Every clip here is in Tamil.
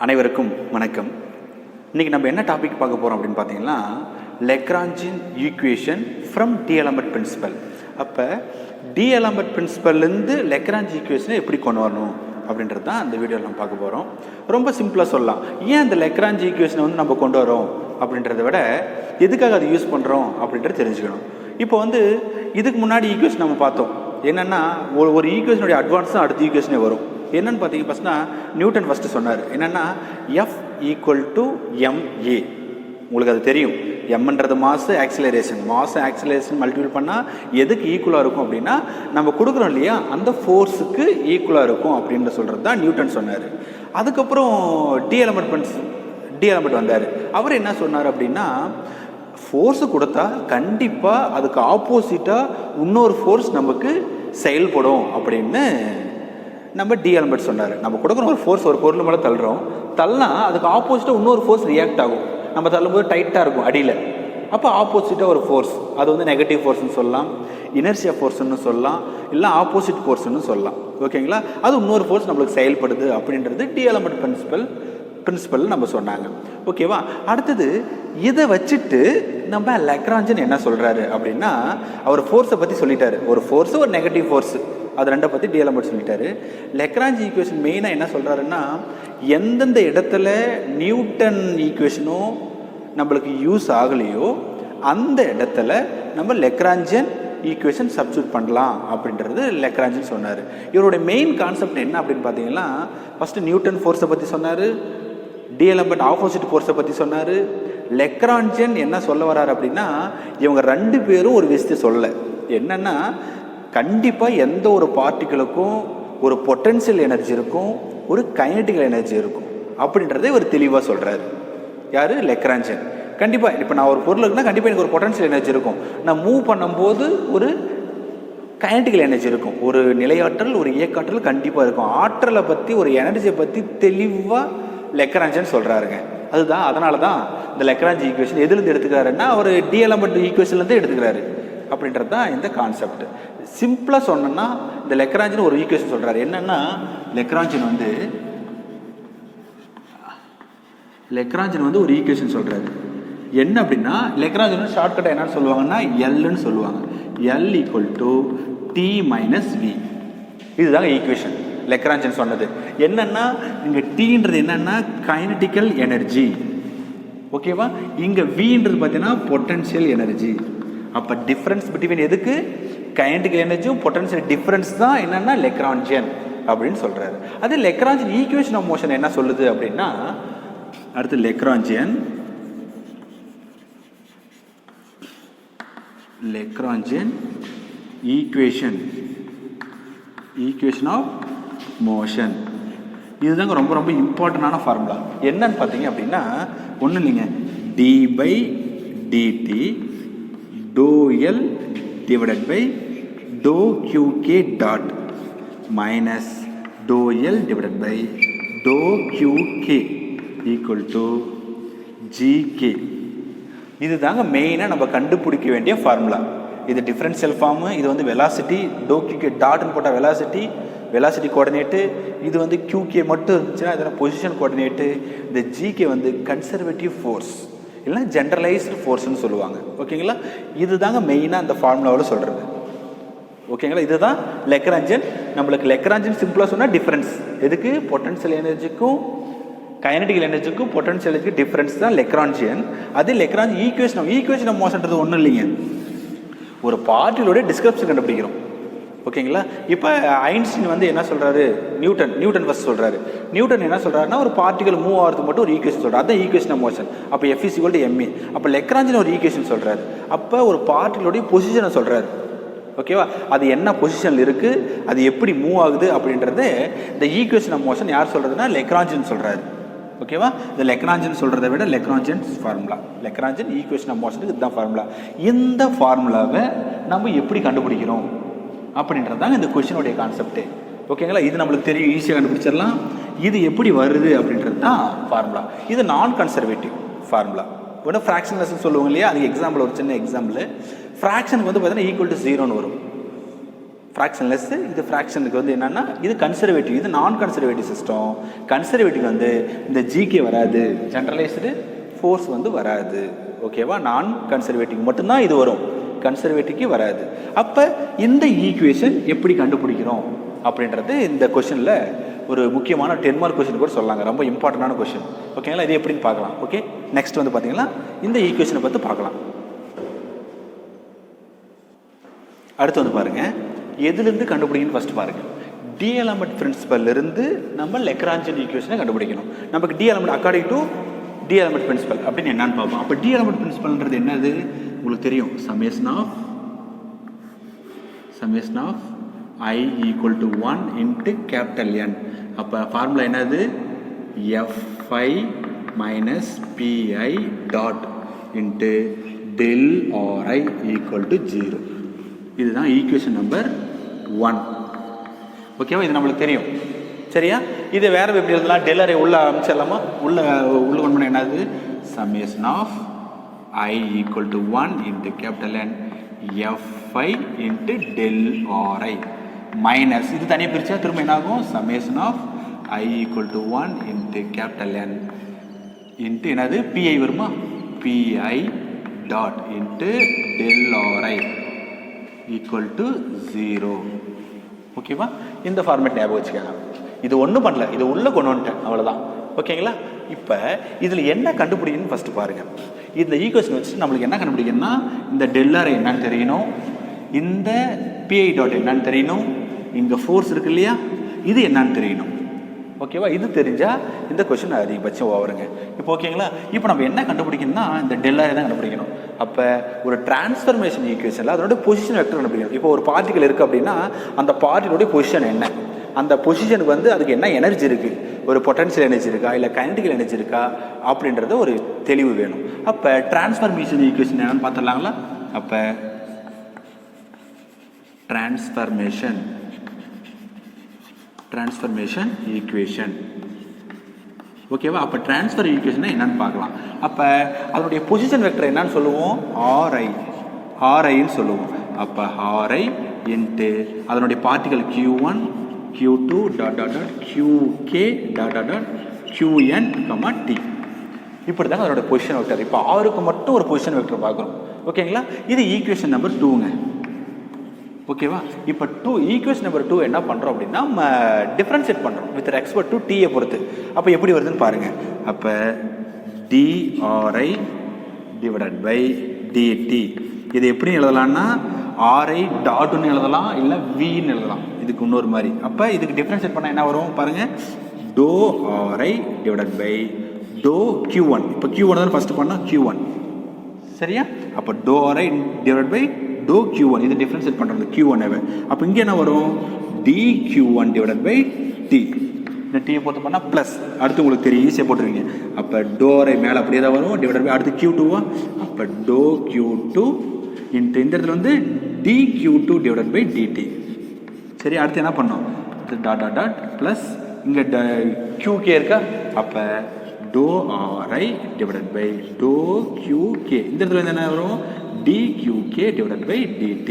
அனைவருக்கும் வணக்கம். இன்றைக்கி நம்ம என்ன டாபிக் பார்க்க போகிறோம் அப்படின்னு பார்த்தீங்கன்னா, லெக்ராஞ்சின் ஈக்குவேஷன் ஃப்ரம் டி-எலமெண்ட் பிரின்சிபல். அப்போ டி-எலமெண்ட் பிரின்சிபல்லேருந்து லெக்ராஞ்ச் ஈக்குவேஷனை எப்படி கொண்டு வரணும் அப்படின்றது தான் இந்த வீடியோவில் நம்ம பார்க்க போகிறோம். ரொம்ப சிம்பிளாக சொல்லலாம். ஏன் அந்த லெக்ராஞ்ச் ஈக்குவேஷனை வந்து நம்ம கொண்டு வரோம் அப்படின்றத விட எதுக்காக அதை யூஸ் பண்ணுறோம் அப்படின்றது தெரிஞ்சுக்கணும். இப்போ இதுக்கு முன்னாடி ஈக்குவேஷன் நம்ம பார்த்தோம். என்னென்னா ஒரு ஈக்குவேஷனுடைய அட்வான்ஸ் தான் அடுத்த ஈக்குவேஷனே வரும். என்னென்னு பார்த்தீங்க ஃபஸ்ட்னா நியூட்டன் ஃபஸ்ட்டு சொன்னார். என்னென்னா F = ma. உங்களுக்கு அது தெரியும். எம்ன்றது மாஸ் ஆக்சிலரேஷன் மல்டிபிள் பண்ணால் எதுக்கு ஈக்குவலாக இருக்கும் அப்படின்னா நம்ம கொடுக்குறோம் இல்லையா, அந்த ஃபோர்ஸுக்கு ஈக்குவலாக இருக்கும் அப்படின்னு சொல்கிறது தான் நியூட்டன் சொன்னார். அதுக்கப்புறம் டி-எலமெண்ட் வந்தார். அவர் என்ன சொன்னார் அப்படின்னா, ஃபோர்ஸு கொடுத்தா கண்டிப்பாக அதுக்கு ஆப்போசிட்டாக இன்னொரு ஃபோர்ஸ் நமக்கு செயல்படும் அப்படின்னு நம்ம டி-எலமெண்ட் சொன்னார். நம்ம கொடுக்குற ஒரு ஃபோர்ஸ் ஒரு பொருள் மேலே தள்ளினா அதுக்கு ஆப்போசிட்டாக இன்னொரு ஃபோர்ஸ் ரியாக்ட் ஆகும். நம்ம தள்ளும்போது டைட்டாக இருக்கும் அடியில். அப்போ ஆப்போசிட்டாக ஒரு ஃபோர்ஸ், அது நெகட்டிவ் ஃபோர்ஸ்னு சொல்லலாம், இனர்ஷியா ஃபோர்ஸ்ன்னு சொல்லலாம், இல்லை ஆப்போசிட் ஃபோர்ஸ்ன்னு சொல்லலாம். ஓகேங்களா? அது இன்னொரு ஃபோர்ஸ் நம்மளுக்கு செயல்படுது அப்படின்றது டி-எலமெண்ட் பிரின்சிபல் நம்ம சொன்னாங்க. ஓகேவா? அடுத்தது இதை வச்சுட்டு நம்ம லெக்ராஞ்சின் என்ன சொல்கிறாரு அப்படின்னா, அவர் ஃபோர்ஸை பற்றி சொல்லிட்டாரு. ஒரு ஃபோர்ஸு ஒரு நெகட்டிவ் ஃபோர்ஸு, அது ரெண்டை பற்றி டி-எலமெண்ட் சொல்லிட்டாரு. லெக்ராஞ்ச் ஈக்குவேஷன் மெயினாக என்ன சொல்கிறாருன்னா, எந்தெந்த இடத்துல நியூட்டன் ஈக்குவேஷனும் நம்மளுக்கு யூஸ் ஆகலையோ அந்த இடத்துல நம்ம லெக்ராஞ்சியன் ஈக்குவேஷன் சப்ஸ்டியூட் பண்ணலாம் அப்படின்றது லெக்ராஞ்சின் சொன்னார். இவருடைய மெயின் கான்செப்ட் என்ன அப்படின்னு பார்த்தீங்கன்னா, ஃபஸ்ட்டு நியூட்டன் ஃபோர்ஸை பற்றி சொன்னார், டி-எலமெண்ட் ஆப்போசிட் ஃபோர்ஸை பற்றி சொன்னார். லெக்ராஞ்சியன் என்ன சொல்ல வர்றாரு அப்படின்னா, இவங்க ரெண்டு பேரும் ஒரு விஷயத்தை சொல்லலை. என்னென்னா, கண்டிப்பாக எந்த ஒரு பார்ட்டிகளுக்கும் ஒரு பொட்டன்ஷியல் எனர்ஜி இருக்கும், ஒரு கைனடிக்கல் எனர்ஜி இருக்கும் அப்படின்றத இவர் தெளிவாக சொல்கிறார். யார்? லெக்ராஞ்சியன். கண்டிப்பாக இப்போ நான் ஒரு பொருள் இருக்குன்னா கண்டிப்பாக எனக்கு ஒரு பொட்டன்ஷியல் எனர்ஜி இருக்கும். நான் மூவ் பண்ணும்போது ஒரு கைனடிக்கல் எனர்ஜி இருக்கும். ஒரு நிலையாற்றல் ஒரு இயக்காற்றல் கண்டிப்பாக இருக்கும். ஆற்றலை பற்றி ஒரு எனர்ஜியை பற்றி தெளிவாக லெக்ராஞ்சியன் சொல்கிறாருங்க. அதனால தான் இந்த லெக்ராஞ்ச் ஈக்குவேஷன் எதுலேருந்து எடுத்துக்கிறாருன்னா, அவர் டி-எலமெண்ட் ஈக்குவேஷன்லேருந்து எடுத்துக்கிறாரு அப்படின்றது தான் இந்த கான்செப்ட். சிம்பிளாக சொன்னோன்னா, இந்த லெக்ராஞ்சின் ஒரு ஈக்குவேஷன் சொல்கிறாரு. என்னென்னா, லெக்ராஞ்சின் ஒரு ஈக்குவேஷன் சொல்கிறாரு. என்ன அப்படின்னா, லெக்ராஞ்சின் ஷார்ட்கட்டாக என்னன்னு சொல்லுவாங்கன்னா எல்லுன்னு சொல்லுவாங்க. L = T - V. இதுதாங்க ஈக்குவேஷன் லெக்ராஞ்சின் சொன்னது. என்னென்னா, இங்கே டீன்றது என்னென்னா கைனடிக்கல் எனர்ஜி. ஓகேவா? இங்கே வின்றது பார்த்தீங்கன்னா பொட்டன்ஷியல் எனர்ஜி. அப்போ டிஃப்ரென்ஸ் பிட்வீன் எதுக்கு கைனடிக்கல் எனர்ஜியும் பொட்டன்ஷியல் டிஃப்ரென்ஸ் தான் என்னென்னா லெக்ராஞ்சியன் அப்படின்னு சொல்கிறாரு. அது லெக்ராஞ்சியன் ஈக்குவேஷன் ஆஃப் மோஷன் என்ன சொல்லுது அப்படின்னா, அடுத்து லெக்ராஞ்சியன் ஈக்குவேஷன் ஆஃப் மோஷன். இதுதாங்க ரொம்ப ரொம்ப இம்பார்ட்டண்டான ஃபார்முலா. என்னன்னு பார்த்தீங்க அப்படின்னா, ஒன்றும் இல்லைங்க, d/dt ∂L / ∂QK dot minus ∂L / ∂QK = GK. இது தாங்க மெயினாக நம்ம கண்டுபிடிக்க வேண்டிய ஃபார்முலா. இது டிஃப்ரென்ஷியல் ஃபார்மு. இது வெலாசிட்டி ∂QK டாட்னு போட்டால் வெலாசிட்டி கோஆர்டினேட்டு. இது QK மட்டும் இருந்துச்சுன்னா இதெல்லாம் பொசிஷன் கோஆர்டினேட்டு. இந்த GK கன்சர்வேட்டிவ் ஃபோர்ஸ் இல்லை ஜென்ரலைஸ்டு ஃபோர்ஸ்னு சொல்லுவாங்க. ஓகேங்களா? இது தாங்க மெயினாக அந்த ஃபார்முலாவில் சொல்கிறது. ஓகேங்களா? இதுதான் லெக்ராஞ்சியன். நம்மளுக்கு லெக்ராஞ்சியன் சிம்பிளாக சொன்னால் டிஃப்ரென்ஸ் எதுக்கு பொட்டன்ஷியல் எனர்ஜிக்கும் கைனடிக்கல் எனர்ஜிக்கும் பொட்டன்ஷியல் எனர்ஜிக்கு டிஃப்ரென்ஸ் தான் லெக்ராஞ்சியன். அது லெக்ராஞ்ச் ஈக்குவேஷன் ஆஃப் மோஷன்றது ஒன்றும் இல்லைங்க, ஒரு பார்ட்டிகளோட டிஸ்கிரிப்ஷன் கண்டுபிடிக்கிறோம். ஓகேங்களா? இப்போ ஐன்ஸ்டீன் என்ன சொல்கிறாரு, நியூட்டன் ஃபர்ஸ்ட் சொல்கிறாரு. நியூட்டன் என்ன சொல்கிறாருன்னா, ஒரு பார்ட்டிகல் மூவ் ஆகிறதுக்கு மட்டும் ஒரு ஈக்குவேஷன் சொல்கிறார். அதுதான் ஈக்குவேஷன் ஆஃப் மோஷன். அப்போ F = ma. அப்போ லெக்ராஞ்சின் ஒரு ஈக்குவேஷன் சொல்கிறாரு. அப்போ ஒரு பார்ட்டிகளுடைய பொசிஷனை சொல்கிறாரு. ஓகேவா? அது என்ன பொசிஷனில் இருக்குது, அது எப்படி மூவ் ஆகுது அப்படின்றது இந்த ஈக்குவேஷன் ஆஃப் மோஷன் யார் சொல்கிறதுனா லெக்ராஞ்சின் சொல்கிறாரு. ஓகேவா? இந்த லெக்ராஞ்சின் சொல்கிறத விட லெக்ராஞ்சியன் ஃபார்முலா, லெக்ராஞ்சின் ஈக்குவேஷன் ஆஃப் மோஷனுக்கு இதுதான் ஃபார்முலா. இந்த ஃபார்முலாவை நம்ம எப்படி கண்டுபிடிக்கிறோம் அப்படின்றது தாங்க இந்த கொஸ்டினுடைய கான்செப்டே. ஓகேங்களா? இது நம்மளுக்கு தெரியும், ஈஸியாக கண்டுபிடிச்சிடலாம். இது எப்படி வருது அப்படின்றது தான் ஃபார்முலா. இது நான் கன்சர்வேட்டிவ் ஃபார்முலா. ஃப்ராக்ஷனல்ஸ்னு சொல்லுவாங்க இல்லையா, அதுக்கு எக்ஸாம்பிள் ஒரு சின்ன எக்ஸாம்பிள். ஃப்ராக்ஷனுக்கு பார்த்தீங்கன்னா ஈக்குவல் டு 0ன்னு வரும். ஃப்ராக்ஷன்லெஸ். இது ஃப்ராக்ஷனுக்கு வந்து என்னன்னா இது கன்சர்வேட்டிவ், இது நான் கன்சர்வேட்டிவ் சிஸ்டம். கன்சர்வேட்டிவ் வந்து இந்த ஜிகே வராது, ஜென்ரலைஸ்டு ஃபோர்ஸ் வந்து வராது. ஓகேவா? நான் கன்சர்வேட்டிவ் மட்டும்தான் இது வரும், கன்சர்வேட்டிவ்க்கு வராது. அப்போ இந்த ஈக்குவேஷன் எப்படி கண்டுபிடிக்கிறோம் அப்படின்றது இந்த கொஷனில் ஒரு முக்கியமான 10 மார்க் கொஷின் கூட சொல்லலாங்க. ரொம்ப இம்பார்ட்டண்டான கொஷின். ஓகேங்களா? இது எப்படின்னு பார்க்கலாம். ஓகே, நெக்ஸ்ட் வந்து பார்த்தீங்கன்னா இந்த ஈக்குவேஷனை பார்த்து பார்க்கலாம். அடுத்து வந்து பாருங்கள், எதுலேருந்து கண்டுபிடிக்கணும் ஃபஸ்ட் பாருங்கள். டிஎலமெண்ட் பிரின்சிபல்லிருந்து நம்ம லெக்ராஞ்சியன் ஈக்குவேஷனை கண்டுபிடிக்கணும். நமக்கு D'Alembert according to D'Alembert principle அப்படின்னு என்னன்னு பார்ப்போம். அப்போ டிஎலமெண்ட் பிரின்சிபல்ன்றது என்னது உங்களுக்கு தெரியும். Summation of I equal to 1 into capital N. அப்போ ஃபார்முலா என்னது? Fi minus Pi dot into del Ri equal to 0. இதுதான் ஈக்குவேஷன் நம்பர் 1. ஓகேவா? இது நம்மளுக்கு தெரியும். சரியா? இது வேற எப்படி எழுதலாம்? டெல் உள்ள அமைச்சிடலாமா? உள்ள கொண்டு பண்ண என்னது? Summation of I equal to 1 into capital N Fi into del Ri minus இது தனியாக பிரித்தா திரும்ப என்ன ஆகும்? Summation of I equal to 1 into capital N into என்னது? Pi வருமா? Pi dot into del Ri equal to 0. ஓகேவா? இந்த ஃபார்மேட் ஞாபகம் வச்சுக்கோங்க. இது ஒன்றும் பண்ணல, இது உள்ளே கொண்டு வந்துட்டேன், அவ்வளோதான். ஓகேங்களா? இப்போ இதில் என்ன கண்டுபிடிக்கணும்னு ஃபஸ்ட்டு பாருங்கள். இந்த ஈக்குவேஷன் வச்சு நம்மளுக்கு என்ன கண்டுபிடிக்கணும்னா இந்த டெல்லாரை என்னன்னு தெரியணும், இந்த பிஐ டாட் என்னன்னு தெரியணும், இங்கே ஃபோர்ஸ் இருக்கு இல்லையா, இது என்னன்னு தெரியணும். ஓகேவா? இது தெரிஞ்சால் இந்த கொஷின் அதிகபட்சம் ஓவருங்க. இப்போ ஓகேங்களா? இப்போ நம்ம என்ன கண்டுபிடிக்கணும்னா இந்த டெல்லாரை தான் கண்டுபிடிக்கணும். அப்போ ஒரு டிரான்ஸ்ஃபர்மேஷன் ஈக்குவேஷனில் அதோட பொசிஷன் வெக்டர் கண்டுபிடிக்கணும். இப்போ ஒரு பார்ட்டிகல் இருக்குது அப்படின்னா அந்த பார்ட்டிகளுடைய பொசிஷன் என்ன, அந்த பொசிஷனுக்கு வந்து அதுக்கு என்ன எனர்ஜி இருக்குது, ஒரு பொட்டன்ஷியல் எனர்ஜி இருக்கா இல்லை கைனடிக்கல் எனர்ஜி இருக்கா அப்படின்றது ஒரு தெளிவு வேணும். அப்போ டிரான்ஸ்ஃபர்மேஷன் ஈக்குவேஷன் என்னன்னு பார்த்துடலாங்களா? அப்போ டிரான்ஸ்ஃபர்மேஷன் ஈக்குவேஷன். ஓகேவா? அப்போ டிரான்ஸ்ஃபர் ஈக்குவேஷன் என்னன்னு பார்க்கலாம். அப்போ அதனுடைய பொசிஷன் வெக்டர் என்னன்னு சொல்லுவோம்? ஆர்ஐன்னு சொல்லுவோம். அப்போ ஆர்ஐ இன்ட்டு அதனுடைய particle Q1 Q2 dot dot dot QK dot dot dot QN, T. இப்படி தாங்க அதோட பொசிஷன் வெக்டர். இப்போ ஆருக்கு மட்டும் ஒரு பொசிஷன் வெக்டர் பார்க்குறோம். ஓகேங்களா? இது ஈக்குவேஷன் நம்பர் 2ங்க. ஓகேவா? இப்போ ஈக்குவேஷன் நம்பர் 2 என்ன பண்ணுறோம் அப்படின்னா நம்ம டிஃப்ரென்ஷியேட் பண்ணுறோம் வித் ரெஸ்பெக்ட் டு டீயை பொறுத்து. அப்போ எப்படி வருதுன்னு பாருங்கள். அப்போ DRI டிவைடட் பை DT இது எப்படி எழுதலாம்னா RI டாட்னு எழுதலாம், இல்லை வின்னு எழுதலாம். இதுக்கு இன்னொரு மாதிரி. அப்போ இதுக்கு டிஃப்ரென்ஷியேட் பண்ணால் என்ன வரும் பாருங்கள். Do RI divided by do Q1. இப்போ Q1 தான் ஃபஸ்ட்டு பண்ணால் Q1. சரியா? அப்போ do RI divide by do Q1 இது டிஃப்ரென்ஷியேட் பண்ணுறது Q1. அப்போ இங்கே என்ன வரும்? DQ1 divided by T. இந்த டீயை போட்டு பண்ணால் ப்ளஸ். அடுத்து உங்களுக்கு தெரியும், ஈஸியாக போட்டுருவீங்க. அப்போ டோ RI மேலே அப்படியே தான் வரும், டிவைடட் பை அடுத்து Q2வா. அப்போ டோ Q2 இந்த இடத்துல வந்து DQ2 டிவைடட் பை DT. சரி, அடுத்து என்ன பண்ணோம்? டாட் டாட் டாட் ப்ளஸ் இங்கே QK இருக்கா. அப்போ do RI divided by to QK. இந்த இடத்துல வந்து என்ன வரும்? DQK divided by DT.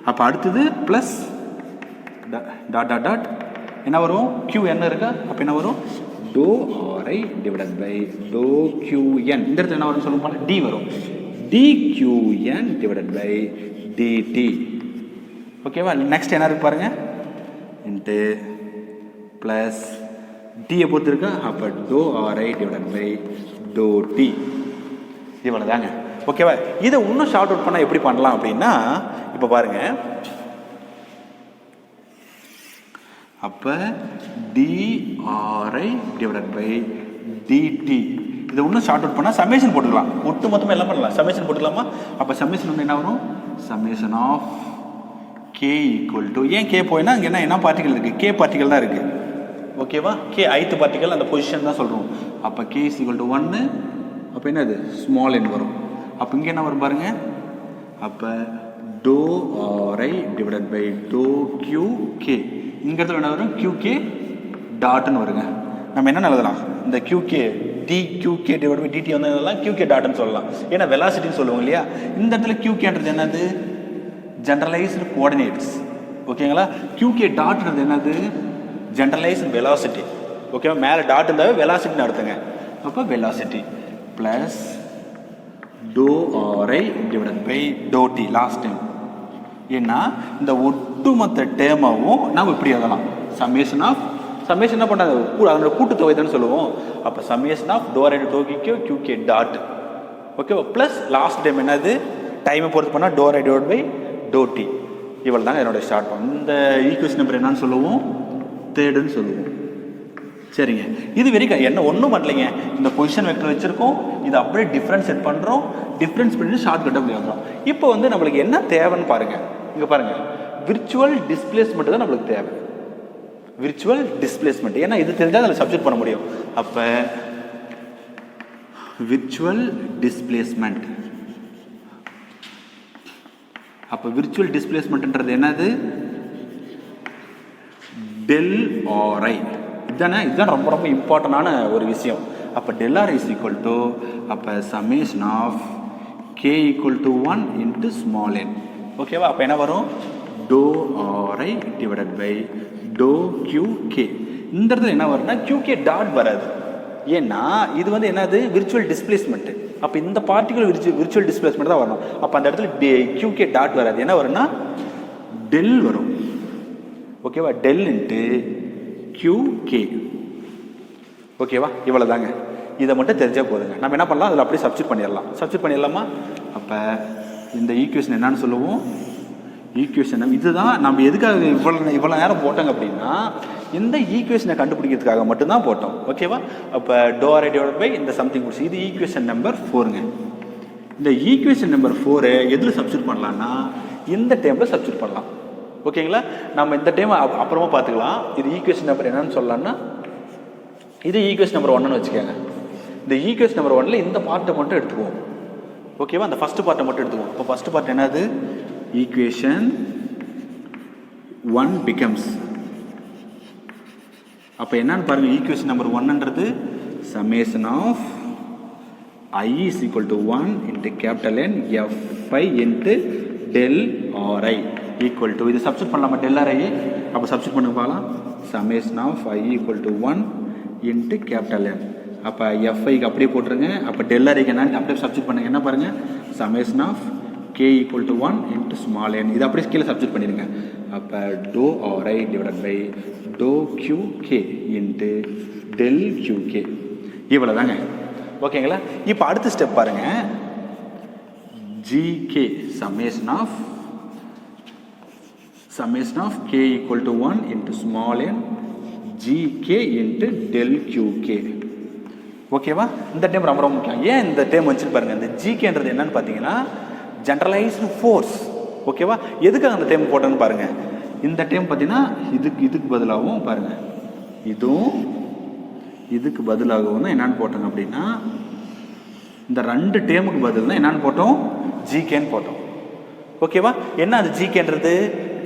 அப்போ அடுத்தது ப்ளஸ் டாட் டாட் டாட் என்ன வரும்? QN இருக்கா. அப்போ என்ன வரும்? Do RI divided by do QN. இந்த இடத்துல என்ன வரும் சொல்லுங்க? D வரும். DQN divided by DT. ஓகேவா? நெக்ஸ்ட் என்ன இருக்கு பாருங்க. இன்ட்டு ப்ளஸ் டீயை பொறுத்து இருக்கா. அப்போ do RI divided by do T. இவ்வளோ தாங்க. ஓகேவா? இதை இன்னும் ஷார்ட் அவுட் பண்ணால் எப்படி பண்ணலாம் அப்படின்னா இப்போ பாருங்க. அப்போ DRI டிவைடட் பை DT இதை இன்னும் ஷார்ட் அவுட் பண்ணால் சமேஷன் போட்டுக்கலாம். ஒட்டு மொத்தமாக எல்லாம் பண்ணலாம். சமேஷன் போட்டுக்கலாமா? அப்போ சமேஷன் வந்து என்ன வரும்? Summation of K equal to, ஏன் K போயினா இங்கே என்ன பார்ட்டிகல் இருக்குது? K பார்ட்டிகல் தான் இருக்குது. ஓகேவா? K ith பார்ட்டிகல், அந்த பொசிஷன் தான் சொல்கிறோம். அப்போ K இஸ் ஈக்குவல் டு 1. அப்போ என்னது? ஸ்மால் n வரும். அப்போ இங்கே என்ன வரும் பாருங்கள். அப்போ do RI divided by to QK. இங்கே இடத்துல என்ன வரும்? QK டாட்னு வருங்க. நம்ம என்ன எழுதலாம்? இந்த QK DQK divide by DT வந்து எழுதலாம், QK டாட்னு சொல்லலாம். ஏன்னா வெலாசிட்டின்னு சொல்லுவோம் இல்லையா. இந்த இடத்துல QKன்றது என்னது? Generalised coordinates. ஓகேங்களா. QK டாட்ன்றது என்னது, ஜென்ரலைஸ்ட் வெலாசிட்டி. ஓகேவா, மேலே டாட் இருந்தாவே வெலாசிட்டின்னு அர்த்தங்க. அப்போ velocity plus do RI divided by do T last time. ஏன்னா இந்த ஒட்டுமொத்த டேமாவும் நாம் இப்படி எழுதலாம், சம்மேஷன் ஆஃப் சம்மேஷன் என்ன பண்ணாது அதனோட கூட்டுத்தொகை தானே சொல்லுவோம். அப்போ summation of do RI do QK dot. ஓகேவா, ப்ளஸ் லாஸ்ட் டைம் என்னது டைமை பொறுத்து பண்ணால் do RI divide by do T. இவ்வளோ தாங்க என்னோட ஷார்ட் ஃபார்ம். இந்த ஈக்குவேஷன் நம்பர் என்னன்னு சொல்லுவோம், தேர்டுன்னு சொல்லுவோம். சரிங்க, இது வரைக்கும் என்ன ஒன்றும் பண்ணலைங்க. இந்த பொசிஷன் வெக்டர் வச்சுருக்கோம், இது அப்படியே டிஃப்ரென்ஸ் செட் பண்ணுறோம், டிஃப்ரென்ஸ் பண்ணிட்டு ஷார்ட் கட் அப்படி வந்துடும். இப்போ வந்து நம்மளுக்கு என்ன தேவைன்னு பாருங்கள். இங்கே பாருங்கள், விர்ச்சுவல் டிஸ்பிளேஸ்மெண்ட் தான் நம்மளுக்கு தேவை. விர்ச்சுவல் டிஸ்பிளேஸ்மெண்ட், ஏன்னா இது தெரிஞ்சால் அதில் சப்ஸ்டிட் பண்ண முடியும். அப்போ விர்ச்சுவல் டிஸ்பிளேஸ்மெண்ட், அப்போ விர்ச்சுவல் டிஸ்பிளேஸ்மெண்ட்ன்றது என்னது, டெல் ஆர்ஐ. இதுதான் ரொம்ப ரொம்ப இம்பார்ட்டண்டான ஒரு விஷயம். அப்போ del r is equal to, அப்போ summation of K equal to 1 into small n. ஓகேவா, அப்போ என்ன வரும், to RI divided by to QK. இந்த இடத்துல என்ன வரும்னா QK டாட் வராது. ஏன்னா இது வந்து என்னது விர்ச்சுவல் டிஸ்பிளேஸ்மெண்ட். அப்போ இந்த பார்ட்டிகுலர் விர்ச்சுவல் டிஸ்பிளேஸ்மெண்ட் தான் வரணும். அப்போ அந்த இடத்துல QK டாட் வராது. என்ன வரும்னா டெல் வரும். ஓகேவா, டெல் இன்ட்டு QK. ஓகேவா, இவ்வளோ தாங்க. இதை மட்டும் தெரிஞ்சால் போதுங்க. நம்ம என்ன பண்ணலாம், அதில் அப்படியே சப்ஸ்டிட் பண்ணிடலாமா. அப்போ இந்த ஈக்குவேஷன் என்னன்னு சொல்லுவோம், ஈக்குவேஷன் இதுதான். நம்ம எதுக்காக இவ்வளோ நேரம் போட்டோங்க அப்படின்னா, இந்த ஈக்குவேஷனை கண்டுபிடிக்கிறதுக்காக மட்டும்தான் போட்டோம். ஓகேவா, அப்போ டோ ஆர்ஐ டிவைடட் பை இந்த சம்திங் முடிச்சு, இது ஈக்குவேஷன் நம்பர் 4ங்க. இந்த ஈக்குவேஷன் நம்பர் 4 எதில் சப்ஸ்டிட் பண்ணலான்னா இந்த டேமில் சப்ஸ்டிட் பண்ணலாம். ஓகேங்களா, நம்ம இந்த டைம் அப்புறமா பார்த்துக்கலாம். இது ஈக்குவேஷன் நம்பர் என்னன்னு சொல்லலாம்னா, இது ஈக்குவேஷன் நம்பர் 1ன்னு வச்சுக்கோங்க. இந்த ஈக்குவேஷன் நம்பர் 1ல் இந்த பார்ட்டை மட்டும் எடுத்துக்குவோம். ஓகேவா, அந்த ஃபஸ்ட்டு பார்ட்டை மட்டும் எடுத்துக்குவோம். இப்போ ஃபஸ்ட்டு பார்ட் என்னது, ஈக்குவேஷன் 1 பிகம்ஸ், அப்போ என்னன்னு பாருங்கள், ஈக்குவேஷன் நம்பர் 1ன்றது summation of I is equal to 1 into capital N Fi into del r i equal to, இது சப்ஸ்டிட் பண்ணலாமா டெல் ஆர்ஐ. அப்போ சப்ஸ்டிட் பண்ண பார்க்கலாம், summation of I equal to 1 into capital N. அப்போ Fiக்கு அப்படியே போட்டுருங்க. அப்போ டெல் ஆர்ஐக்கு என்னன்னு அப்படியே சப்ஸ்டிட் பண்ணுங்க. என்ன பாருங்கள், summation of K equal to 1 into small n. இது அப்படியே கீழே சப்ஸ்டிட் பண்ணிடுங்க. அப்போ do RI divided by to QK into del QK. இவ்வளோ தாங்க. ஓகேங்களா, இப்போ அடுத்த ஸ்டெப் பாருங்கள், GK summation of K equal to 1 into small n GK into del QK. ஓகேவா, இந்த டைம் ரொம்ப ரொம்ப முக்கியம். ஏன் இந்த டைம் வச்சுட்டு பாருங்கள், இந்த GKன்றது என்னன்னு பார்த்தீங்கன்னா ஜென்ரலைஸ்டு ஃபோர்ஸ். ஓகேவா, எதுக்காக அந்த டைம் போட்டோன்னு பாருங்கள். இந்த டைம் பார்த்தீங்கன்னா இதுக்கு பதிலாகவும் பாருங்கள், இதுவும் இதுக்கு பதிலாகவும் தான் என்னென்னு போட்டோங்க அப்படின்னா, இந்த 2 டேமுக்கு பதில் தான் என்னென்னு போட்டோம், GKன்னு போட்டோம். ஓகேவா, என்ன அது GKன்றது,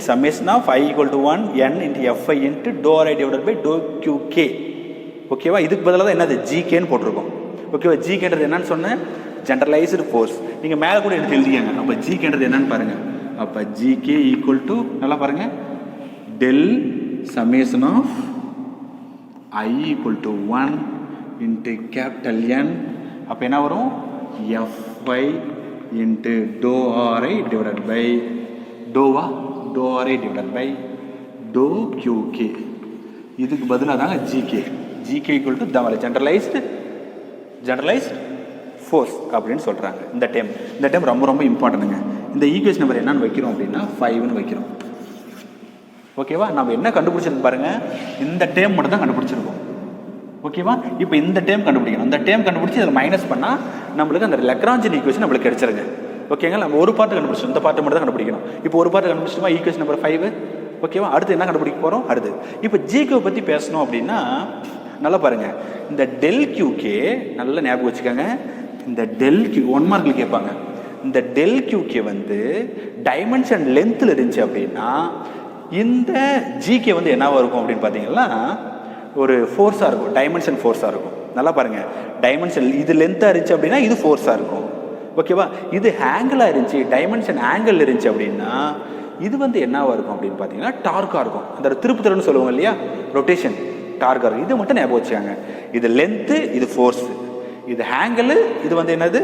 summation of I equal to 1 N into Fi into to RI divided by to QK. ஓகேவா, இதுக்கு பதிலாக தான் என்னது GKன்னு போட்டிருக்கோம். ஓகேவா, GKன்றது என்னன்னு சொன்னேன், ஜென்ரலைஸ்டு ஃபோர்ஸ். நீங்கள் மேலே கூட எடுத்து எழுதியாங்க. அப்போ GKன்றது என்னன்னு பாருங்கள். அப்போ GK ஈக்குவல் டு, நல்லா பாருங்கள், del summation of I equal to 1 into capital N. அப்போ என்ன வரும், Fi into to RI divided by do RI divided by to QK. இதுக்கு பதிலாக தாங்க GK equal to generalised force அப்படின்னு சொல்கிறாங்க. இந்த டைம் ரொம்ப ரொம்ப இம்பார்ட்டன்ட்டுங்க. இந்த ஈக்குவேஷன் நம்பர் என்னன்னு வைக்கிறோம் அப்படின்னா 5ன்னு வைக்கிறோம். ஓகேவா, நம்ம என்ன கண்டுபிடிச்சிருக்கு பாருங்கள், இந்த டேம் மட்டும் தான் கண்டுபிடிச்சிருக்கோம். ஓகேவா, இப்போ இந்த டேம் கண்டுபிடிக்கணும். இந்த டேம் கண்டுபிடிச்சி அதில் மைனஸ் பண்ணால் நம்மளுக்கு அந்த லக்ராஞ்சியன் ஈக்குவேஷன் நம்மளுக்கு கிடைச்சிருங்க. ஓகேங்களா, நம்ம ஒரு பார்ட்டு கண்டுபிடிச்சோம், இந்த பார்ட்டு மட்டும் தான் கண்டுபிடிக்கணும். இப்போ ஒரு பார்ட்டு கண்டுபிடிச்சோமா, ஈக்குவேஷன் நம்பர் 5. ஓகேவா, அடுத்து என்ன கண்டுபிடிக்க போகிறோம், அடுத்து இப்போ ஜிகேவை பற்றி பேசணும் அப்படின்னா நல்லா பாருங்கள், இந்த டெல் QK நல்லா ஞாபகம் வச்சுக்கோங்க. இந்த டெல் Q 1 மார்க்கில் கேட்பாங்க. இந்த டெல் QK வந்து டைமென்ஷன் லென்த்தில் இருந்துச்சு அப்படின்னா இந்த GK வந்து என்னவாக இருக்கும் அப்படின்னு பார்த்தீங்கன்னா ஒரு ஃபோர்ஸாக இருக்கும், டைமென்ஷன் ஃபோர்ஸாக இருக்கும். நல்லா பாருங்கள், டைமென்ஷன் இது லென்த்தாக இருந்துச்சு அப்படின்னா இது ஃபோர்ஸாக இருக்கும். ஓகேவா, இது ஆங்கிளாக இருந்துச்சு, டைமென்ஷன் ஆங்கிள் இருந்துச்சு அப்படின்னா இது வந்து என்னவா இருக்கும் அப்படின்னு பார்த்தீங்கன்னா டார்க்காக இருக்கும். அந்த திருப்பு திறன்னு சொல்லுவாங்க இல்லையா, ரொட்டேஷன், டார்க்காக இருக்கும். இது மட்டும் ஞாபகம் வச்சுக்காங்க. இது லென்த்து, இது ஃபோர்ஸு, இது ஆங்கிள், இது வந்து என்னது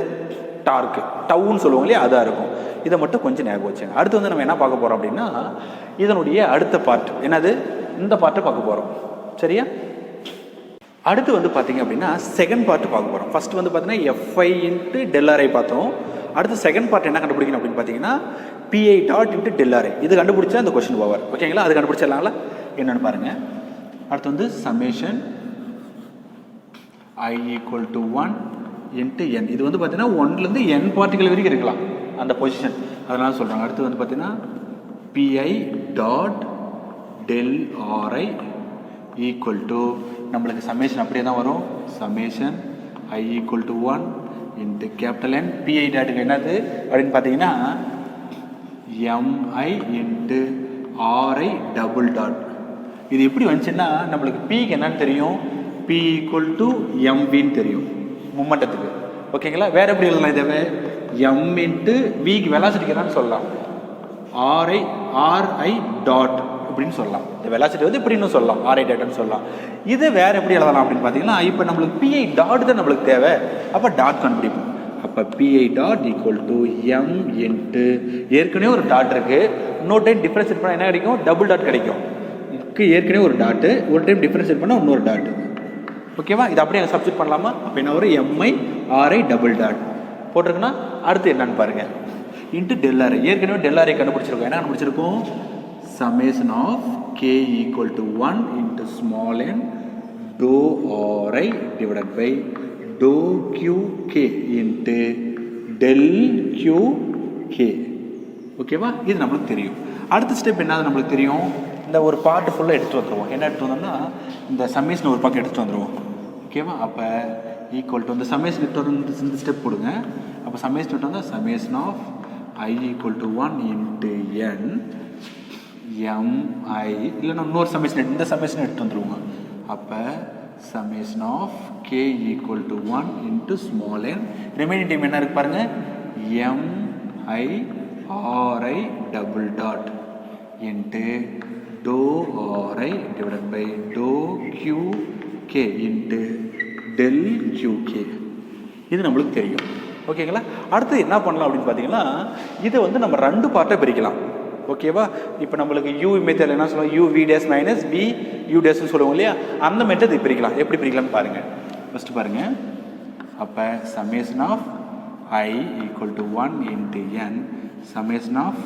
டார்க்கு, டவுன்னு சொல்லுவாங்க இல்லையா, அதாக இருக்கும். இதை மட்டும் கொஞ்சம் ஞாபகம் வச்சுங்க. அடுத்து வந்து நம்ம என்ன பார்க்க போகிறோம் அப்படின்னா இதனுடைய அடுத்த பார்ட் என்னது, இந்த பார்ட்டை பார்க்க போகிறோம். சரியா? அடுத்து வந்து பார்த்தீங்க அப்படின்னா செகண்ட் பார்ட் பார்க்க போகிறோம். ஃபர்ஸ்ட் வந்து பார்த்தீங்கன்னா எஃப்ஐ இன்ட்டு டெல்ஆர்ஐ பார்த்தோம். அடுத்து செகண்ட் பார்ட் என்ன கண்டுபிடிக்கணும் அப்படின்னு பார்த்தீங்கன்னா பிஐ டாட் இன்ட்டு டெல்ஆர்ஐ. இது கண்டுபிடிச்சா அந்த கொஸ்டின் பவர். ஓகேங்களா? அது கண்டுபிடிச்சிடலாங்களா என்னென்னு பாருங்கள். அடுத்து வந்து summation I equal to 1 into n. இது வந்து பார்த்தீங்கன்னா 1லேருந்து n பார்ட்டிகல் வரைக்கும் இருக்கலாம் அந்த பொசிஷன், அதனால சொல்கிறாங்க. அடுத்து வந்து பார்த்தீங்கன்னா PI dot del RI equal to நம்மளுக்கு சமேஷன் அப்படியே தான் வரும். Summation I equal to 1 into capital N. PI டாட்டுக்கு என்னது அப்படின்னு பார்த்தீங்கன்னா MI into RI double dot. இது எப்படி வந்துச்சுன்னா நம்மளுக்கு பிக்கு என்னன்னு தெரியும், பி ஈக்குவல் டு எம்வின்னு தெரியும் மொமெண்டத்துக்கு. ஓகேங்களா? வேறு எப்படி எழுதலாம் இதை, எம் இன்ட்டு விக்கு வெலாசிட்டிக்கு என்னன்னு சொல்லலாம், ஆர்ஐ டாட் அப்படின்னு சொல்லலாம். இந்த வெலாசிட்டி வந்து இப்படின்னு சொல்லலாம், ஆர்ஐ டாட்னு சொல்லலாம். இது வேறு எப்படி எழுதலாம் அப்படின்னு பார்த்தீங்கன்னா இப்போ நம்மளுக்கு பிஐ டாட் தான் நம்மளுக்கு தேவை, அப்போ டாட் கண்டுபிடிப்போம். அப்போ p i dot equal to m into ஏற்கனவே ஒரு டாட் இருக்குது, இன்னொரு டைம் டிஃப்ரென்ஷியேட் பண்ணால் என்ன கிடைக்கும், டபுள் டாட் கிடைக்கும். ஏற்கனவே ஒரு டாட்டு, ஒரு டைம் டிஃப்ரென்ஷியேட் பண்ணால் இன்னொரு டாட்டு. ஓகேவா? இது அப்படியே சப்ஸ்டிட் பண்ணலாமா? அப்போ என்ன ஒரு எம்ஐ ஆர்ஐ டபுள் டாட் போட்டிருக்குன்னா அடுத்து என்னன்னு பாருங்கள், இன்ட்டு டெல்ஆர்ஐ. ஏற்கனவே டெல்ஆர்ஐ கண்டுபிடிச்சிருக்கோம். என்ன கண்டுபிடிச்சிருக்கோம், summation of k equal to 1 into small n dou ri divided by dou qk into del qk. ஓகேவா? இது நம்மளுக்கு தெரியும். அடுத்த ஸ்டெப் என்னது நம்மளுக்கு தெரியும், இந்த ஒரு பார்ட்டு ஃபுல்லாக எடுத்து வந்துடுவோம். என்ன எடுத்து வந்தோம்னா இந்த சம்மேஷன் ஒரு பக்கம் எடுத்து வந்துடுவோம். ஓகேவா? அப்போ ஈக்குவல் டு இந்த சம்மேஷன் எடுத்து வந்து இந்த ஸ்டெப் போடுங்க. அப்போ சம்மேஷன் எடுத்து வந்தால் summation of I equal to 1 into N MI, இல்லைன்னா இன்னொரு சம்மேஷன், இந்த சம்மேஷன் எடுத்து வந்துடுவோங்க. அப்போ summation of K equal to 1 into small N. Remaining time என்ன இருக்கு பாருங்கள், MI RI double dot into to RI divided by to Q K into del Q K. இது நம்மளுக்கு தெரியும். ஓகேங்களா? அடுத்து என்ன பண்ணலாம் அப்படின்னு பார்த்தீங்கன்னா இதை வந்து நம்ம ரெண்டு பார்ட்டாக பிரிக்கலாம். ஓகேவா? இப்போ நம்மளுக்கு யூ மெத்தட் என்ன சொல்லுவோம், u we dash minus v u டேஸ்ன்னு சொல்லுவோம் இல்லையா, அந்த மெத்தட் பிரிக்கலாம். எப்படி பிரிக்கலாம்னு பாருங்கள். ஃபஸ்ட்டு பாருங்கள். அப்போ summation of I equal to 1 into n summation of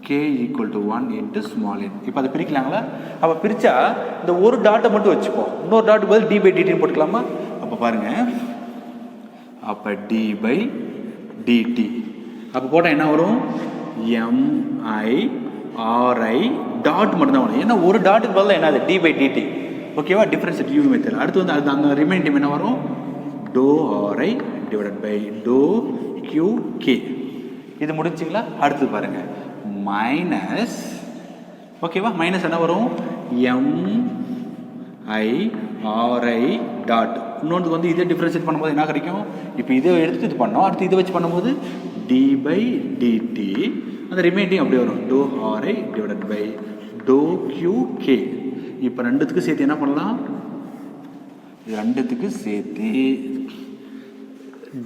K equal to 1 into small n. இப்போ அதை பிரிக்கலாங்களா? அப்போ பிரித்தா இந்த ஒரு டாட்டை மட்டும் வச்சுப்போம், இன்னொரு டாட்டு பதில் டி பை டிடின்னு போட்டுக்கலாமா? அப்போ பாருங்கள். அப்போ டி பை டிடி அப்போ போட்டால் என்ன வரும், எம்ஐ ஆர்ஐ டாட் மட்டும் தான் வரும். ஏன்னா ஒரு டாட்டுக்கு பதிலாக என்னது, டி பை டிடி. ஓகேவா? Difference you method. அடுத்து வந்து அது அந்த ரிமைனிங் டைம் என்ன வரும், to RI divided by to Q K. இது முடிஞ்சிங்களா? அடுத்து பாருங்கள் மைனஸ். ஓகேவா? மைனஸ் என்ன வரும், எம்ஐ ஆர்ஐ டாட். இன்னொன்று வந்து இதே டிஃப்ரென்ஷியேட் பண்ணும்போது என்ன கிடைக்கும், இப்போ இதை எடுத்து இது பண்ணோம், அடுத்து இதை வச்சு பண்ணும்போது டி பை டிடி. அந்த ரிமைனிங் அப்படியே வரும், to RI divided by to Q K. இப்போ ரெண்டுத்துக்கு சேர்த்து என்ன பண்ணலாம், இது ரெண்டுத்துக்கு சேர்த்து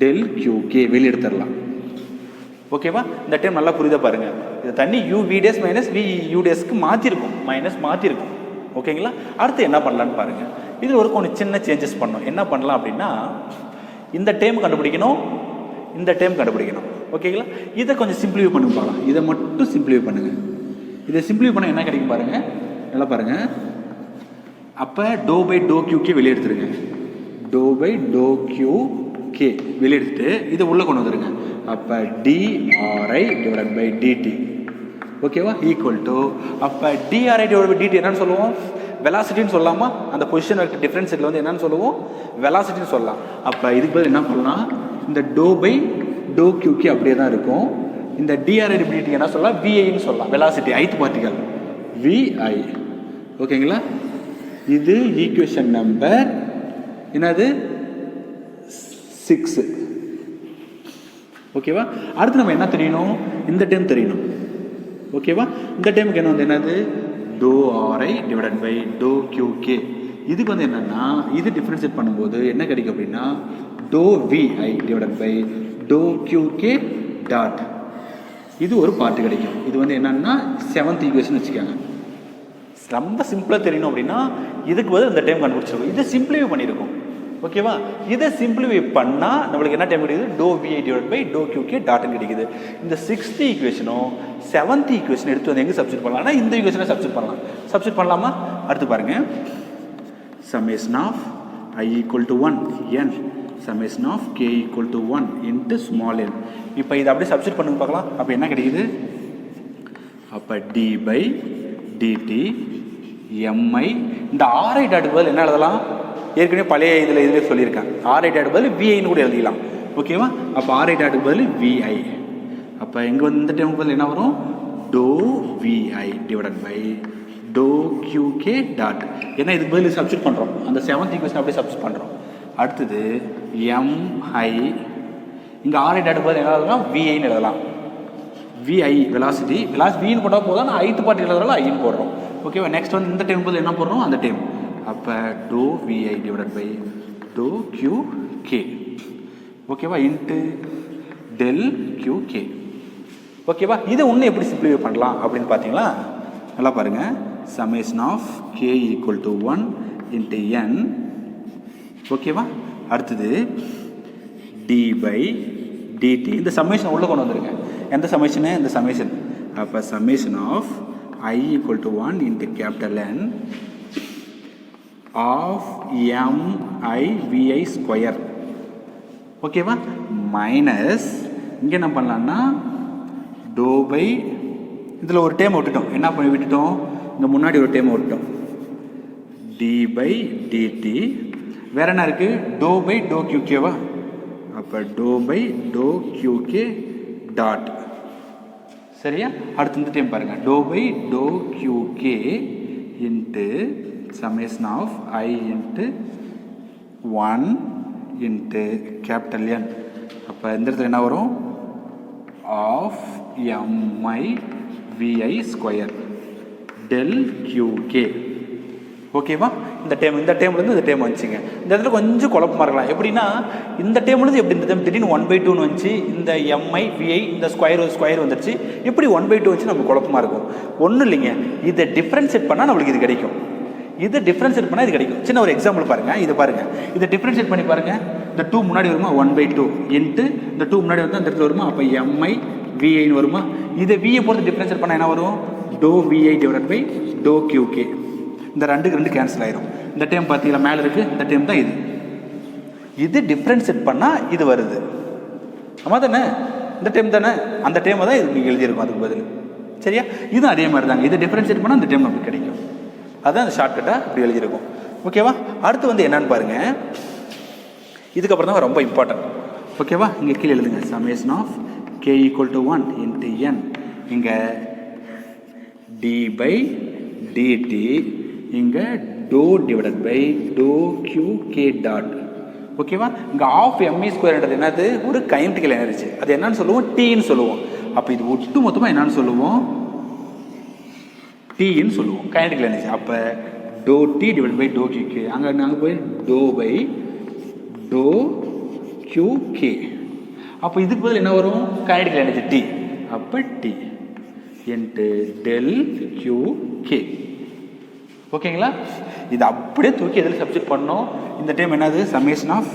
டெல் கியூ கே வெளியே எடுத்துடலாம். ஓகேவா? இந்த டைம் நல்லா புரியுதா பாருங்கள். இது தண்ணி U we dash minus V U டேஸ்க்கு மாற்றிருக்கும், மைனஸ் மாற்றிருக்கும். ஓகேங்களா? அடுத்து என்ன பண்ணலான்னு பாருங்கள். இதில் ஒரு கொஞ்சம் சின்ன சேஞ்சஸ் பண்ணணும். என்ன பண்ணலாம் அப்படின்னா இந்த டைம் கண்டுபிடிக்கணும், இந்த டைம் கண்டுபிடிக்கணும். ஓகேங்களா? இதை கொஞ்சம் சிம்பிளிஃபை பண்ணி பார்க்கலாம். இதை மட்டும் சிம்பிளிஃபை பண்ணுங்கள். இதை சிம்பிளிஃபை பண்ண என்ன கிடைக்கும் பாருங்கள், நல்லா பாருங்கள். அப்போ to by to Q K வெளியே எடுத்துருங்க, do by to Q K வெளியே எடுத்துட்டு இதை உள்ளே கொண்டு வந்துடுங்க. அப்போ டிஆர்ஐ டிவைட் பை டிடி. ஓகேவா? ஈக்குவல் டு அப்போ டிஆர்ஐ டிவைட் பை டிடி என்னன்னு சொல்லுவோம், வெலாசிட்டின்னு சொல்லலாமா? அந்த பொசிஷன் இருக்க டிஃப்ரென்ஸில் வந்து என்னன்னு சொல்லுவோம், வெலாசிட்டின்னு சொல்லலாம். அப்போ இதுக்கு பதில் என்ன பண்ணலாம், இந்த டோ பை டோ கியூகே அப்படியே தான் இருக்கும். இந்த டிஆர்ஐ டிடி என்ன சொல்லலாம், விஐன்னு சொல்லலாம். வெலாசிட்டி ஐத் பார்ட்டிகல் விஐ. ஓகேங்களா? இது ஈக்குவேஷன் நம்பர் என்னது 6. ஓகேவா? அடுத்து நம்ம என்ன தெரியணும், இந்த டைம் தெரியணும். ஓகேவா? இந்த டைமுக்கு என்ன வந்து என்னது டோ ஆர்ஐ டிவைடட் பை டோ கியூகே. இதுக்கு வந்து என்னென்னா இது டிஃப்ரென்ஷியேட் பண்ணும்போது என்ன கிடைக்கும் அப்படின்னா டோ விஐ டிவைடட் பை டோ கியூகே டாட். இது ஒரு பார்ட்டு கிடைக்கும். இது வந்து என்னன்னா 7th ஈக்குவேஷன் வச்சுக்காங்க. ரொம்ப சிம்பிளாக தெரியணும் அப்படின்னா இதுக்கு பதில் இந்த டைம் கண்டுபிடிச்சிருக்கோம். இதை சிம்பிளிஃபை பண்ணியிருக்கோம். ஓகேவா? இதை சிம்பிளிஃபை பண்ணால் நம்மளுக்கு என்ன டைம் கிடைக்குது டோ விஐ டிவைட் பை டோ கியூகே டாட்னு கிடைக்குது. இந்த 6th ஈக்குவேஷனும் 7th ஈக்குவேஷன் எடுத்து வந்து எங்கே சப்ஸ்டிட் பண்ணலாம்னா இந்த ஈக்குவேஷனை சப்ஸ்டிட் பண்ணலாம். சப்ஸ்டிட் பண்ணலாமா? அடுத்து பாருங்கள். Summation of I equal to 1 n summation of k equal to 1 into small n. இப்போ இதை அப்படியே சப்ஸ்டிட் பண்ணுங்க பார்க்கலாம். அப்போ என்ன கிடைக்குது? அப்போ d by dt mi இந்த ஆர்ஐ டாட்டுக்கு பதில் என்ன எழுதலாம்? ஏற்கனவே பழைய இதில் சொல்லியிருக்கேன். ஆர்ஐ டாட்டுக்கு பதில் விஐன்னு கூட எழுதிக்கலாம். ஓகேவா? அப்போ ஆர்ஐ டாட்டுக்கு பதில் விஐ. அப்போ இங்கே வந்து இந்த டைமுக்கு பதில் என்ன வரும்? டோ விஐ டிவைடட் பை டோ கியூகே டாட். ஏன்னா இதுக்கு பதில் சப்ஸ்டிட் பண்ணுறோம். அந்த 7th ஈக்குவேஷன் அப்படியே சப்ஸ்டிட் பண்ணுறோம். அடுத்தது எம்ஐ இங்கே ஆர்ஐ டாட்டுக்கு பதில் என்ன எழுதலாம்? விஐன்னு எழுதலாம். விஐ வெலாசிட்டி வின்னு போட்டால் போதும். நான் 8th பார்ட் எழுதுறதால ஐன்னு போடுறோம். ஓகேவா? நெக்ஸ்ட் வந்து இந்த டைம் பதில் என்ன போடுறோம்? அந்த டைம். அப்போ டோ விஐ டிவைடட் பை டோ கியூகே. ஓகேவா? Into del q k. ஓகேவா? இதை ஒன்று எப்படி சிம்பிளிஃபை பண்ணலாம் அப்படின்னு பார்த்தீங்களா? நல்லா பாருங்கள். Summation of K equal to 1 into n. ஓகேவா? அடுத்தது டி பை டிடி. இந்த சமேஷன் உள்ளே கொண்டு வந்துருங்க. எந்த சமேஷனு? இந்த சமேஷன். அப்போ summation of I equal to 1 into capital n of m i v i square. ஓகேவா? மைனஸ் இங்கே என்ன பண்ணலான்னா டோ பை இதில் ஒரு டேம் விட்டுட்டோம். என்ன பண்ணி விட்டுட்டோம்? இங்கே முன்னாடி ஒரு டேம் விட்டுட்டோம். D by d t. வேற என்ன இருக்குது? டோ பை டோ கியூகேவா? அப்போ டோ பை டோ கியூகே டாட். சரியா? அடுத்து இந்த டைம் பாருங்கள். டோ பை டோ q k into summation of i into 1 into capital n. அப்போ இந்த இடத்துல என்ன வரும்? Of m i v i square del q k. ஓகேவா? இந்த டைம்லேருந்து இந்த டைம் வந்துச்சுங்க. இந்த இடத்துல கொஞ்சம் குழப்பமாக இருக்கலாம். எப்படின்னா இந்த டைம்லேருந்து எப்படி இந்த டைம் திடீர்னு 1/2ன்னு வந்துச்சு. இந்த எம்ஐ விஐ இந்த ஸ்கொயர் வந்துருச்சு. எப்படி 1/2 வந்துச்சு நமக்கு குழப்பமாக இருக்கும். ஒன்றும் இல்லைங்க. இதை டிஃப்ரென்ஷியேட் பண்ணால் நம்மளுக்கு இது கிடைக்கும். இதை டிஃப்ரென்ஷியேட் பண்ணால் இது கிடைக்கும். சின்ன ஒரு எக்ஸாம்பிள் பாருங்கள். இது பாருங்கள். இதை டிஃப்ரென்ஷியேட் பண்ணி பாருங்கள். இந்த 2 முன்னாடி வருமா? 1/2 இன்ட்டு இந்த 2 முன்னாடி வந்து அந்த இடத்துல வருமா? அப்போ எம்ஐ விஐன்னு வருமா? இதை விஐ பொறுத்து டிஃப்ரென்ஷியேட் பண்ணால் என்ன வரும்? டோ விஐ டிவைடட் பை டோ கியூகே. இந்த 2 கேன்சல் ஆயிரும். இந்த டைம் பார்த்தீங்களா மேலே இருக்குது. இந்த டைம் தான் இது. இது டிஃப்ரென்ஷியேட் பண்ணால் இது வருது. ஆமாம் தானே? இந்த டைம் தானே? அந்த டைமை தான் இது நீங்கள் எழுதியிருக்கும் அதுக்கு பதில். சரியா? இதுவும் அதே மாதிரி தாங்க. இதை டிஃப்ரென்ஷியேட் பண்ணால் அந்த டைம் நமக்கு கிடைக்கும். அதுதான் அந்த ஷார்ட்கட்டாக இப்படி எழுதியிருக்கும். ஓகேவா? அடுத்து வந்து என்னன்னு பாருங்கள். இதுக்கப்புறம் தான் ரொம்ப இம்பார்ட்டன்ட். ஓகேவா? இங்கே கீழே எழுதுங்க. Summation of k equal to 1 into n. இங்கே டி பை டிடி. இங்கே டோ டிவைடட் பை டோ கியூகே டாட். ஓகேவா? இங்கே ஆஃப் எம்இ ஸ்கொயர்ன்றது என்னது? ஒரு கைனடிக்கல் எனர்ஜி. அது என்னன்னு சொல்லுவோம்? டீன்னு சொல்லுவோம். அப்போ இது ஒட்டு மொத்தமாக என்னன்னு சொல்லுவோம்? டீன்னு சொல்லுவோம். Kinetical energy. அப்போ டோ டி டிவைட் பை டோ கியூகே. அங்கே போய் டோ பை டோ கியூகே. அப்போ இதுக்கு பதில் என்ன வரும்? கைனடிக்கல் எனர்ஜி டி. அப்போ டி இன்ட்டு டெல் கியூகே. ஓகேங்களா? இது அப்படியே தூக்கி எதில் சப்ஸ்டிட் பண்ணோம். இந்த டைம் என்னது? Summation of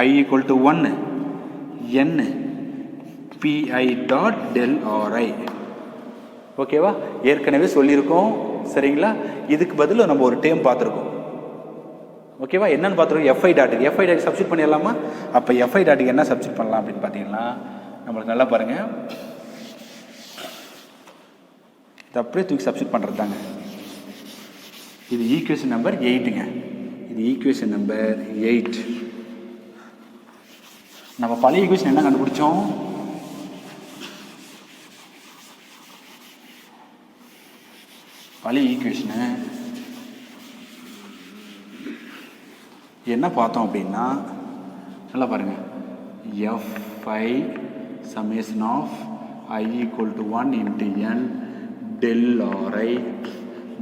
I equal to 1 n PI dot del RI. ஓகேவா? ஏற்கனவே சொல்லியிருக்கோம். சரிங்களா? இதுக்கு பதில் நம்ம ஒரு டைம் பார்த்துருக்கோம். ஓகேவா? என்னன்னு பார்த்துருக்கோம்? எஃப்ஐ டாட்டுக்கு சப்ஸ்டிட் பண்ணிடலாமா? அப்போ எஃப்ஐ டாட்டுக்கு என்ன சப்ஸ்டிட் பண்ணலாம் அப்படின்னு பார்த்தீங்கன்னா நம்மளுக்கு நல்லா பாருங்கள். இது அப்படியே தூக்கி சப்ஸ்டிட் பண்ணுறது தாங்க. இது ஈக்குவேஷன் நம்பர் 8ங்க. இது ஈக்குவேஷன் நம்பர் 8. நம்ம பழைய ஈக்குவேஷன் என்ன கண்டுபிடிச்சோம்? பழைய ஈக்குவேஷனை என்ன பார்த்தோம் அப்படின்னா நல்லா பாருங்கள். FI summation of I equal to 1 into n del Ri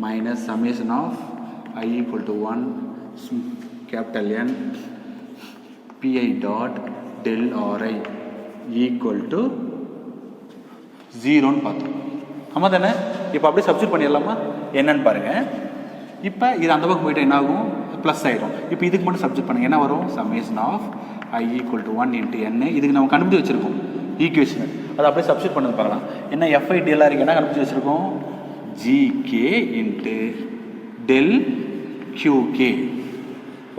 minus summation of I equal to 1 capital N Pi dot del Ri equal to 0ன்னு பார்த்தோம். ஆமாம் தானே? இப்போ அப்படியே சப்ஸ்டியூட் பண்ணிடலாமா? என்னன்னு பாருங்கள். இப்போ இது அந்த பக்கம் போய்ட்டு என்ன ஆகும்? ப்ளஸ் ஆகிடும். இப்போ இதுக்கு மட்டும் சப்ஸ்டியூட் பண்ணுங்கள். என்ன வரும்? Summation of I equal to 1 into n. இதுக்கு நம்ம கண்டுபிடிச்சி வச்சுருக்கோம் ஈக்குவேஷன். அதை அப்படியே சப்ஸ்டியூட் பண்ணி பார்க்கலாம். என்ன FI DLR என்ன கண்டுபிடிச்சி வச்சுருக்கோம்? GK into del QK.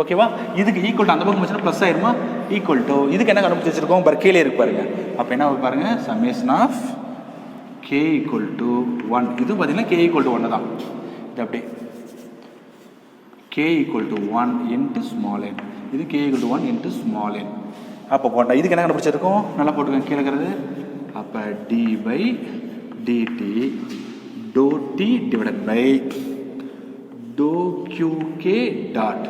ஓகேவா? இதுக்கு ஈக்குவல் டு அந்த பக்கம் வச்சுன்னா ப்ளஸ் ஆயிருமா? ஈக்குவல் டு இதுக்கு என்ன கண்டுபிடிச்சி வச்சுருக்கோம்? கீழே இருக்கு பாருங்க. அப்போ என்ன பாருங்க? Summation of K equal to 1. இது பார்த்தீங்கன்னா K equal to 1 தான். இது அப்படியே K equal to 1 into small n. இது K equal to 1 into small n. அப்போ போட்டா இதுக்கு என்ன கண்டுபிடிச்சிருக்கோம்? நல்லா போட்டுக்கோங்க கீழே இருக்கிறது. அப்போ d by dt dou t divided by dou qk dot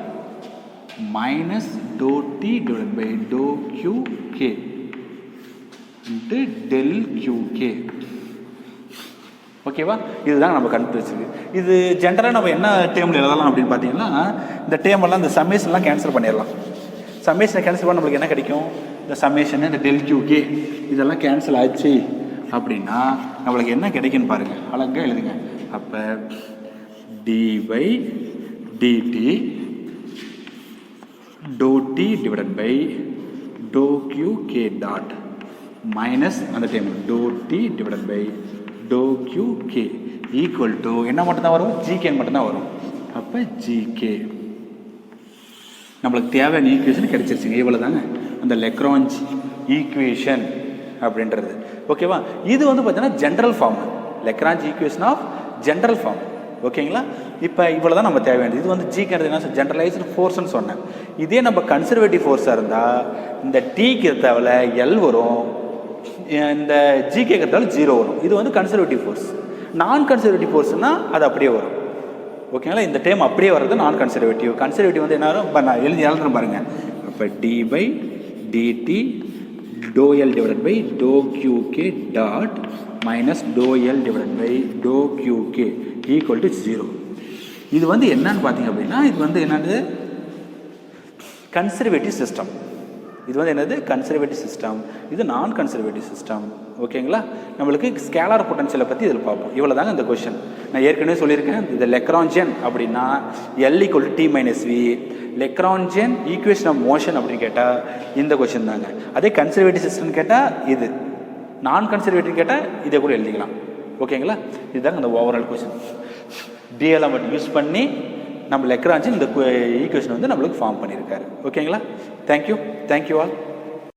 minus dou t divided by dou qk into del qk. ஓகேவா? இதுதான் நம்ம கண்டுபிடிச்சிருக்கு. இது ஜென்ரலாக நம்ம என்ன டேர்மில் எழுதலாம் அப்படின்னு பார்த்தீங்கன்னா, இந்த டேர்மெல்லாம் இந்த சம்மேஷன்லாம் கேன்சல் பண்ணிடலாம். சம்மேஷனை கேன்சல் பண்ண நம்மளுக்கு என்ன கிடைக்கும்? இந்த சம்மேஷன் இந்த டெல் கியூகே இதெல்லாம் கேன்சல் ஆச்சு அப்படின்னா நம்மளுக்கு என்ன கிடைக்குன்னு பாருங்கள். அழகாக எழுதுங்க. அப்போ டி பை டிடி டோ t divided by to Q k dot minus அந்த டேர்ம் டோ t divided by to Q k equal to என்ன மட்டும்தான் வரும்? ஜிகேன்னு மட்டும்தான் வரும். அப்போ ஜிகே நம்மளுக்கு தேவையான ஈக்குவேஷன் கிடைச்சிருச்சுங்க. இவ்வளோ தாங்க அந்த லெக்ரான்ஜ் ஈக்குவேஷன் அப்படின்றது. ஓகேவா? இது வந்து பார்த்தீங்கன்னா general form, Lagrange equation of general form. ஓகேங்களா? இப்போ இவ்வளோ தான் நம்ம தேவையானது. இது வந்து ஜிக்கிறது என்ன ஜென்ரலைஸ்டு ஃபோர்ஸ்ன்னு சொன்னேன். இதே நம்ம கன்சர்வேட்டிவ் ஃபோர்ஸாக இருந்தால் இந்த டீக்கு தேவையில்ல எல் வரும், இந்த ஜிகே கேட்டாலும் 0 வரும். இது வந்து கன்சர்வேட்டிவ் ஃபோர்ஸ். நான் கன்சர்வேட்டிவ் ஃபோர்ஸ்னால் அது அப்படியே வரும். ஓகேங்களா? இந்த டேம் அப்படியே வர்றது நான் கன்சர்வேட்டிவ். கன்சர்வேட்டிவ் வந்து என்ன வரும்? இப்போ நான் எழுதுறேன் பாருங்கள். அப்போ டி பை டிடி டோ எல் டிவைடட் பை டோ கியூகே டாட் மைனஸ் டோ எல் டிவைடட் பை டோ கியூகே ஈக்குவல் டு 0. இது வந்து என்னன்னு பார்த்தீங்க அப்படின்னா, இது வந்து என்னது? Conservative system. இது வந்து என்னது? Conservative system. இது நான் கன்சர்வேட்டிவ் சிஸ்டம். ஓகேங்களா? நம்மளுக்கு ஸ்கேலார் பொட்டன்ஷியலை பற்றி இதில் பார்ப்போம். இவ்வளோ தாங்க இந்த கொஷின். நான் ஏற்கனவே சொல்லியிருக்கேன், இது லெக்ரான்ஜியன் அப்படின்னா L equal to T minus V. Lagrangian equation of motion அப்படின்னு கேட்டால் இந்த கொஷின் தாங்க. அதே கன்சர்வேட்டிவ் சிஸ்டம் கேட்டால் இது, நான் கன்சர்வேட்டிவ் கேட்டால் இதை கூட எழுதிக்கலாம். ஓகேங்களா? இதுதாங்க அந்த ஓவரால் கொஷின். டிஎல்எம் மட்டும் யூஸ் பண்ணி நம்ம லெக்ரான்ஜியன் இந்த ஈக்குவேஷன் வந்து நம்மளுக்கு ஃபார்ம் பண்ணியிருக்காரு. ஓகேங்களா? Thank you all.